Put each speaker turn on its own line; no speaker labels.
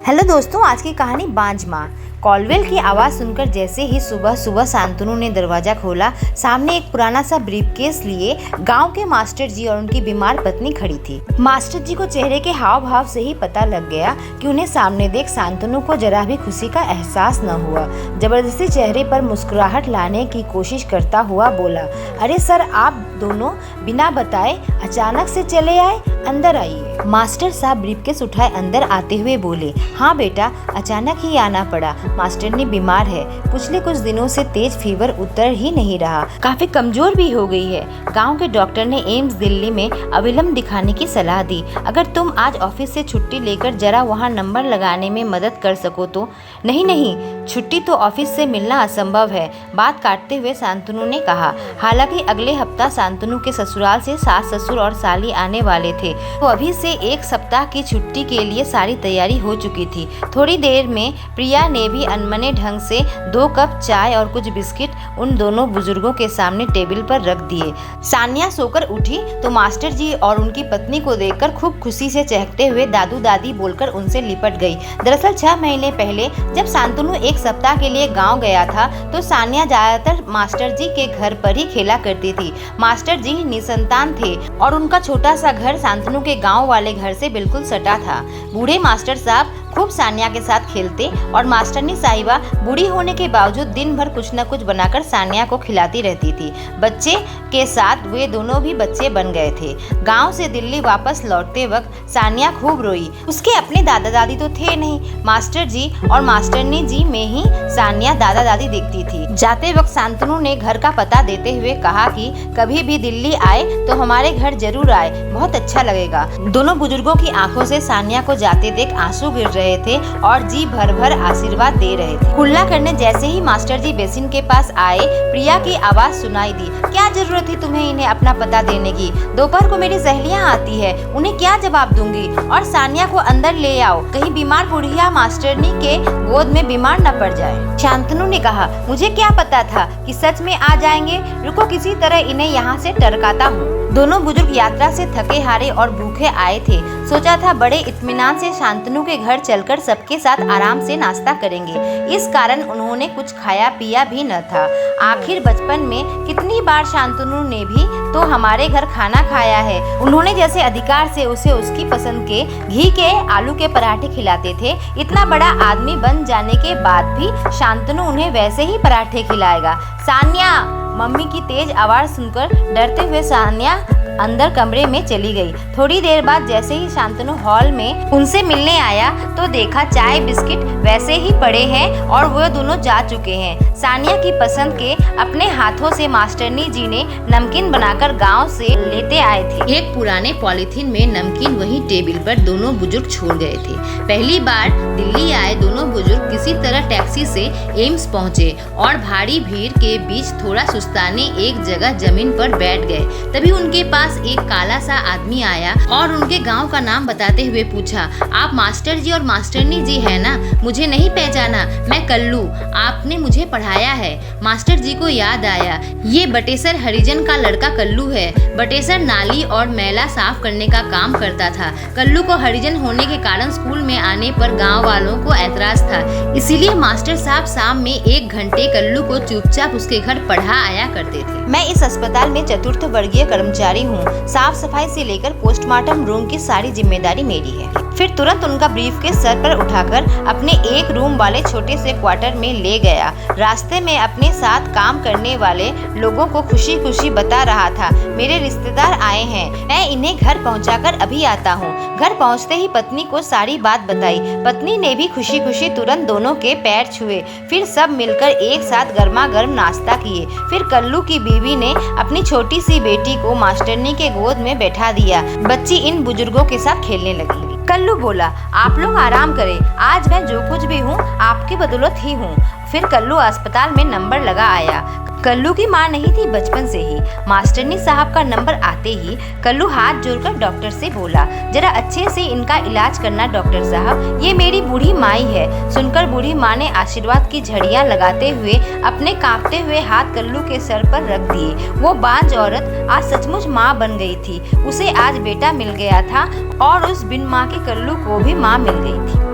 Hello दोस्तों, आज की कहानी बांझ माँ। कॉलवेल की आवाज़ सुनकर जैसे ही सुबह सुबह शांतनु ने दरवाज़ा खोला, सामने एक पुराना सा ब्रीफकेस लिए गांव के मास्टर जी और उनकी बीमार पत्नी खड़ी थी। मास्टर जी को चेहरे के हाव भाव से ही पता लग गया कि उन्हें सामने देख शांतनु को जरा भी खुशी का एहसास न हुआ। जबरदस्ती चेहरे पर मुस्कुराहट लाने की कोशिश करता हुआ बोला, अरे सर, आप दोनों बिना बताए अचानक से चले आए, अंदर आइए। मास्टर साहब ब्रीफकेस उठाए अंदर आते हुए बोले, हाँ बेटा, अचानक ही आना पड़ा। मास्टरनी बीमार है, पिछले कुछ दिनों से तेज फीवर उतर ही नहीं रहा, काफी कमजोर भी हो गई है। गांव के डॉक्टर ने एम्स दिल्ली में अविलंब दिखाने की सलाह दी। अगर तुम आज ऑफिस से छुट्टी लेकर जरा वहाँ नंबर लगाने में मदद कर सको तो। नहीं, छुट्टी तो ऑफिस से मिलना असंभव है, बात काटते हुए शांतनु ने कहा। हालांकि अगले हफ्ता शांतनु के ससुराल से सास ससुर और साली आने वाले थे, तो अभी से एक सप्ताह की छुट्टी के लिए सारी तैयारी हो चुकी थी। थोड़ी देर में प्रिया ने भी अनमने ढंग से 2 कप चाय और कुछ बिस्किट उन दोनों बुजुर्गों के सामने टेबल पर रख दिए। सानिया सोकर उठी तो मास्टर जी और उनकी पत्नी को देखकर खूब खुशी से चहकते हुए दादू दादी बोलकर उनसे लिपट गई। दरअसल 6 महीने पहले जब शांतनु एक सप्ताह के लिए गांव गया था, तो सानिया ज्यादातर मास्टर जी के घर पर ही खेला करती थी। मास्टर जी निसंतान थे और उनका छोटा सा घर शांतनु के गाँव वाले घर से बिल्कुल सटा था। बूढ़े मास्टर साहब खूब सानिया के साथ खेलते और मास्टरनी साहिबा बूढ़ी होने के बावजूद दिन भर कुछ न कुछ बनाकर सानिया को खिलाती रहती थी। बच्चे के साथ वे दोनों भी बच्चे बन गए थे। गांव से दिल्ली वापस लौटते वक्त सानिया खूब रोई। उसके अपने दादा दादी तो थे नहीं, मास्टर जी और मास्टरनी जी में ही सानिया दादा दादी दिखती थी। जाते वक्त शांतनु ने घर का पता देते हुए कहा कि कभी भी दिल्ली आए तो हमारे घर जरूर आए, बहुत अच्छा लगेगा। दोनों बुजुर्गों की आंखों से सानिया को जाते देख आंसू गिर रहे थे और जी भर भर आशीर्वाद दे रहे थे। कुल्ला करने जैसे ही मास्टर जी बेसिन के पास आए, प्रिया की आवाज सुनाई दी, क्या जरूरत थी तुम्हें इन्हें अपना पता देने की? दोपहर को मेरी सहेलियां आती है, उन्हें क्या जवाब दूंगी? और सानिया को अंदर ले आओ, कहीं बीमार बुढ़िया मास्टरनी के गोद में बीमार न पड़ जाए। शांतनु ने कहा, मुझे क्या पता था कि सच में आ जाएंगे, रुको किसी तरह इन्हें यहाँ से टरकाता हूँ। दोनों बुजुर्ग यात्रा से थके हारे और भूखे आए थे। सोचा था बड़े इत्मीनान से शांतनु के घर चलकर सबके साथ आराम से नाश्ता करेंगे, इस कारण उन्होंने कुछ खाया पिया भी न था। आखिर बचपन में कितनी बार शांतनु ने भी तो हमारे घर खाना खाया है। उन्होंने जैसे अधिकार से उसे उसकी पसंद के घी के आलू के पराठे खिलाते थे। इतना बड़ा आदमी बन जाने के बाद भी शांतनु उन्हें वैसे ही पराठे खिलाएगा। सानिया, मम्मी की तेज आवाज सुनकर डरते हुए सानिया अंदर कमरे में चली गई। थोड़ी देर बाद जैसे ही शांतनु हॉल में उनसे मिलने आया तो देखा चाय बिस्किट वैसे ही पड़े हैं और वो दोनों जा चुके हैं। सानिया की पसंद के अपने हाथों से मास्टरनी जी ने नमकीन बनाकर गांव से लेते आए थे। एक पुराने पॉलीथीन में नमकीन वहीं टेबल पर दोनों बुजुर्ग छोड़ गए थे। पहली बार दिल्ली आए दोनों बुजुर्ग किसी तरह टैक्सी से एम्स पहुंचे और भारी भीड़ के बीच थोड़ा सुस्ताने एक जगह जमीन पर बैठ गए। तभी उनके पास एक काला सा आदमी आया और उनके गांव का नाम बताते हुए पूछा, आप मास्टर जी और मास्टरनी जी है ना? मुझे नहीं पहचाना, मैं कल्लू, आपने मुझे पढ़ाया है। मास्टर जी को याद आया, ये बटेसर हरिजन का लड़का कल्लू है। बटेसर नाली और मैला साफ करने का काम करता था। कल्लू को हरिजन होने के कारण स्कूल में आने पर गाँव वालों को ऐतराज था, इसीलिए मास्टर साहब शाम में 1 घंटे कल्लू को चुपचाप उसके घर पढ़ा आया करते थे। मैं इस अस्पताल में 4th वर्गीय कर्मचारी हूँ। साफ सफाई से लेकर पोस्टमार्टम रूम की सारी जिम्मेदारी मेरी है। फिर तुरंत उनका ब्रीफ के सर पर उठाकर अपने 1 रूम वाले छोटे से क्वार्टर में ले गया। रास्ते में अपने साथ काम करने वाले लोगों को खुशी खुशी बता रहा था, मेरे रिश्तेदार आए हैं, मैं इन्हें घर पहुंचाकर अभी आता हूं। घर पहुंचते ही पत्नी को सारी बात बताई। पत्नी ने भी खुशी खुशी तुरंत दोनों के पैर छुए। फिर सब मिलकर एक साथ गर्मा गर्म नाश्ता किए। फिर कल्लू की बीवी ने अपनी छोटी सी बेटी को मास्टरनी के गोद में बैठा दिया। बच्ची इन बुजुर्गों के साथ खेलने लगी। कल्लू बोला, आप लोग आराम करें, आज मैं जो कुछ भी हूँ आपकी बदौलत ही हूँ। फिर कल्लू अस्पताल में नंबर लगा आया। कल्लू की माँ नहीं थी बचपन से ही। मास्टरनी साहब का नंबर आते ही कल्लू हाथ जोड़कर डॉक्टर से बोला, जरा अच्छे से इनका इलाज करना डॉक्टर साहब, ये मेरी बूढ़ी माई है। सुनकर बूढ़ी माँ ने आशीर्वाद की झड़ियाँ लगाते हुए अपने कांपते हुए हाथ कल्लू के सर पर रख दिए। वो बांझ औरत आज सचमुच माँ बन गई थी। उसे आज बेटा मिल गया था और उस बिन माँ के कल्लू को भी माँ मिल गई थी।